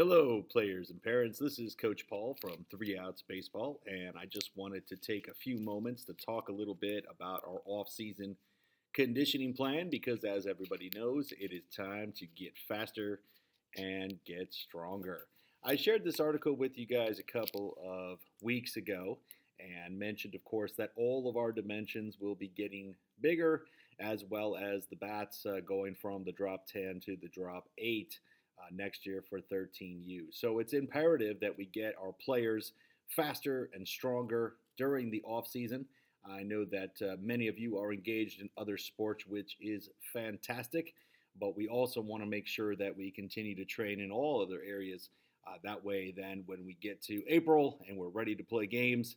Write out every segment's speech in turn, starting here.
Hello, players and parents. This is Coach Paul from 3 Outs Baseball, and I just wanted to take a few moments to talk a little bit about our off-season conditioning plan because, as everybody knows, it is time to get faster and get stronger. I shared this article with you guys a couple of weeks ago and mentioned, of course, that all of our dimensions will be getting bigger, as well as the bats going from the drop 10 to the drop 8 next year for 13U. So it's imperative that we get our players faster and stronger during the off season. I know that many of you are engaged in other sports, which is fantastic, but we also want to make sure that we continue to train in all other areas. That way, then, when we get to April and we're ready to play games,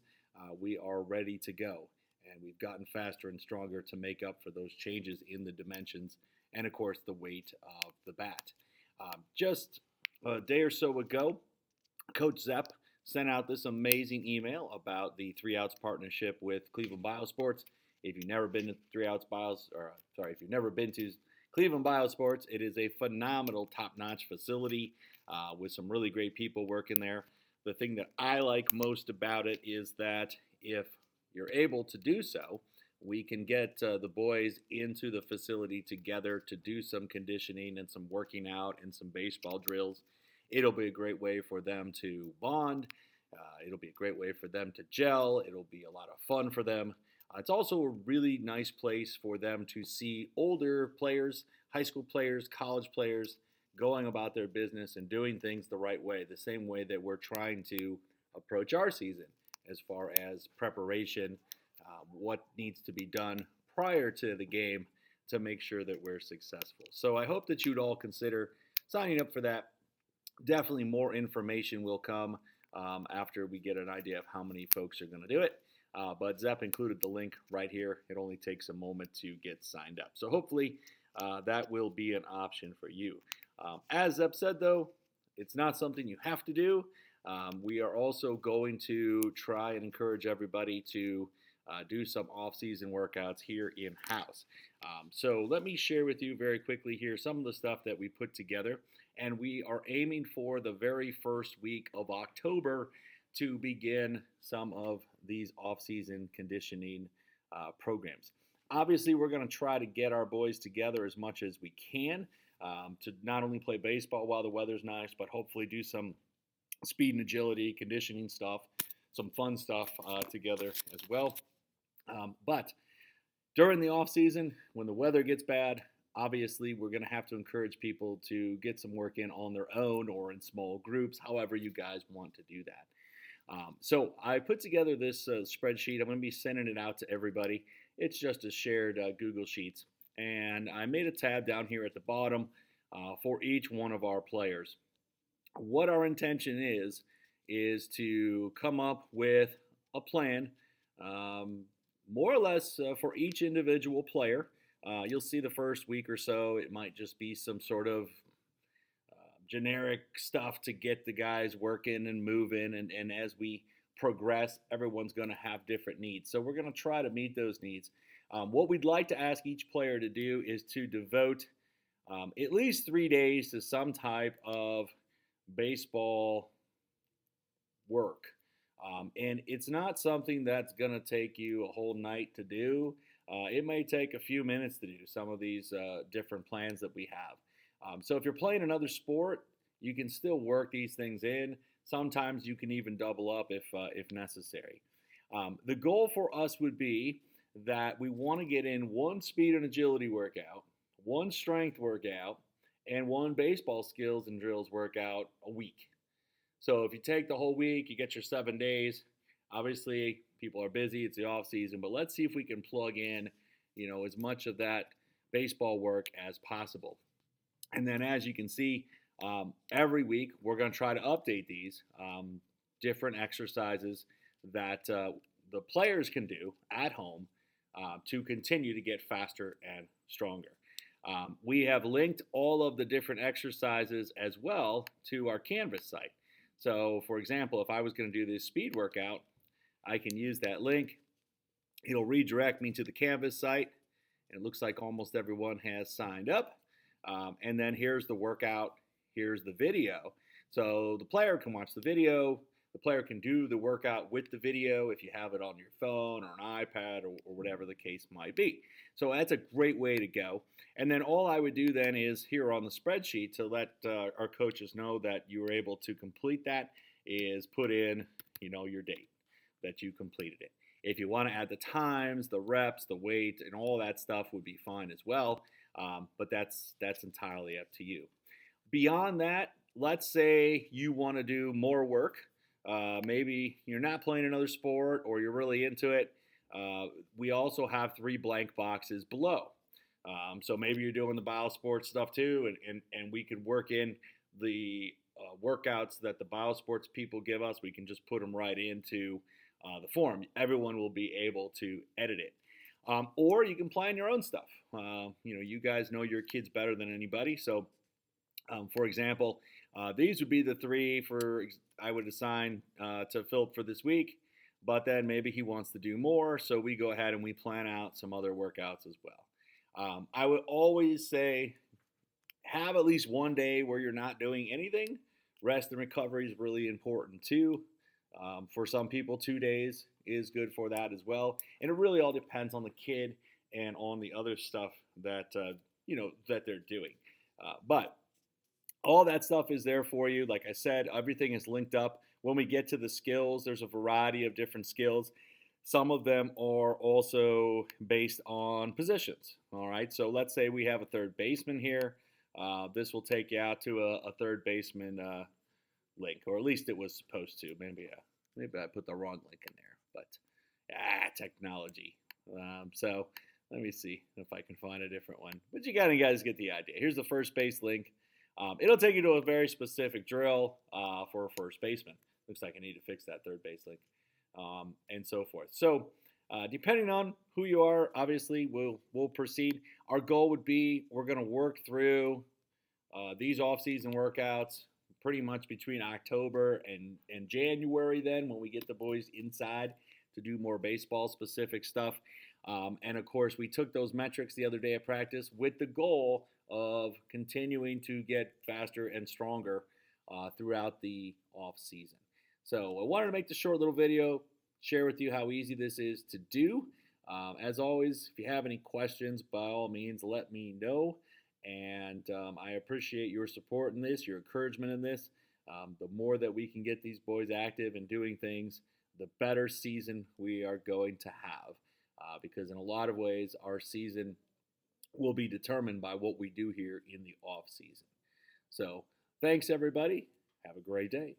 we are ready to go. And we've gotten faster and stronger to make up for those changes in the dimensions and, of course, the weight of the bat. Just a day or so ago, Coach Zepp sent out this amazing email about the 3 Outs partnership with Cleveland Biosports. If you've never been to 3 Outs Bios, or sorry, if you've never been to Cleveland Biosports, it is a phenomenal, top-notch facility with some really great people working there. The thing that I like most about it is that if you're able to do so, we can get the boys into the facility together to do some conditioning and some working out and some baseball drills. It'll be a great way for them to bond. It'll be a great way for them to gel. It'll be a lot of fun for them. It's also a really nice place for them to see older players, high school players, college players going about their business and doing things the right way, the same way that we're trying to approach our season as far as preparation, what needs to be done prior to the game to make sure that we're successful. So I hope that you'd all consider signing up for that. Definitely more information will come after we get an idea of how many folks are going to do it. But Zepp included the link right here. It only takes a moment to get signed up. So hopefully that will be an option for you. As Zepp said, though, it's not something you have to do. We are also going to try and encourage everybody to do some off-season workouts here in-house. So let me share with you very quickly here some of the stuff that we put together. And we are aiming for the very first week of October to begin some of these off-season conditioning programs. Obviously, we're going to try to get our boys together as much as we can to not only play baseball while the weather's nice, but hopefully do some speed and agility, conditioning stuff, some fun stuff together as well. But during the off season, when the weather gets bad, obviously we're going to have to encourage people to get some work in on their own or in small groups, however you guys want to do that. So I put together this spreadsheet. I'm going to be sending it out to everybody. It's just a shared Google Sheets. And I made a tab down here at the bottom for each one of our players. What our intention is to come up with a plan more or less for each individual player. You'll see the first week or so, it might just be some sort of generic stuff to get the guys working and moving. And as we progress, everyone's going to have different needs. So we're going to try to meet those needs. What we'd like to ask each player to do is to devote at least 3 days to some type of baseball work. And it's not something that's going to take you a whole night to do. It may take a few minutes to do some of these different plans that we have. So if you're playing another sport, you can still work these things in. Sometimes you can even double up if necessary. The goal for us would be that we want to get in one speed and agility workout, one strength workout, and one baseball skills and drills workout a week. So if you take the whole week, you get your 7 days. Obviously, people are busy. It's the off season, but let's see if we can plug in, as much of that baseball work as possible. And then, as you can see, every week we're going to try to update these different exercises that the players can do at home to continue to get faster and stronger. We have linked all of the different exercises as well to our Canvas site. So, for example, if I was going to do this speed workout, I can use that link. It'll redirect me to the Canvas site. And it looks like almost everyone has signed up. And then here's the workout. Here's the video. So the player can watch the video. The player can do the workout with the video if you have it on your phone or an iPad or whatever the case might be. So that's a great way to go. And then all I would do then is here on the spreadsheet to let our coaches know that you were able to complete that is put in, your date that you completed it. If you want to add the times, the reps, the weight, and all that stuff would be fine as well. But that's entirely up to you. Beyond that, let's say you want to do more work. Maybe you're not playing another sport or you're really into it. We also have 3 blank boxes below. So maybe you're doing the biosports stuff too, and we can work in the workouts that the biosports people give us. We can just put them right into the form. Everyone will be able to edit it. Or you can plan your own stuff. You guys know your kids better than anybody. So, for example, these would be the 3 I would assign to Philip for this week. But then maybe he wants to do more, so we go ahead and we plan out some other workouts as well. I would always say have at least one day where you're not doing anything. Rest and recovery is really important too. For some people, 2 days is good for that as well. And it really all depends on the kid and on the other stuff that that they're doing. But all that stuff is there for you. Like I said, everything is linked up. When we get to the skills, there's a variety of different skills. Some of them are also based on positions. All right. So let's say we have a third baseman here. This will take you out to a third baseman link, or at least it was supposed to. Maybe I put the wrong link in there, but technology. So let me see if I can find a different one. But you guys get the idea. Here's the first base link. It'll take you to a very specific drill for a first baseman. Looks like I need to fix that third base link, and so forth. So depending on who you are, obviously we'll proceed. Our goal would be we're going to work through these off-season workouts pretty much between October and January then when we get the boys inside to do more baseball-specific stuff. And, of course, we took those metrics the other day at practice with the goal of continuing to get faster and stronger throughout the off-season. So I wanted to make the short little video, share with you how easy this is to do. As always, if you have any questions, by all means, let me know. And I appreciate your support in this, your encouragement in this. The more that we can get these boys active and doing things, the better season we are going to have. Because in a lot of ways, our season will be determined by what we do here in the off season. So thanks, everybody. Have a great day.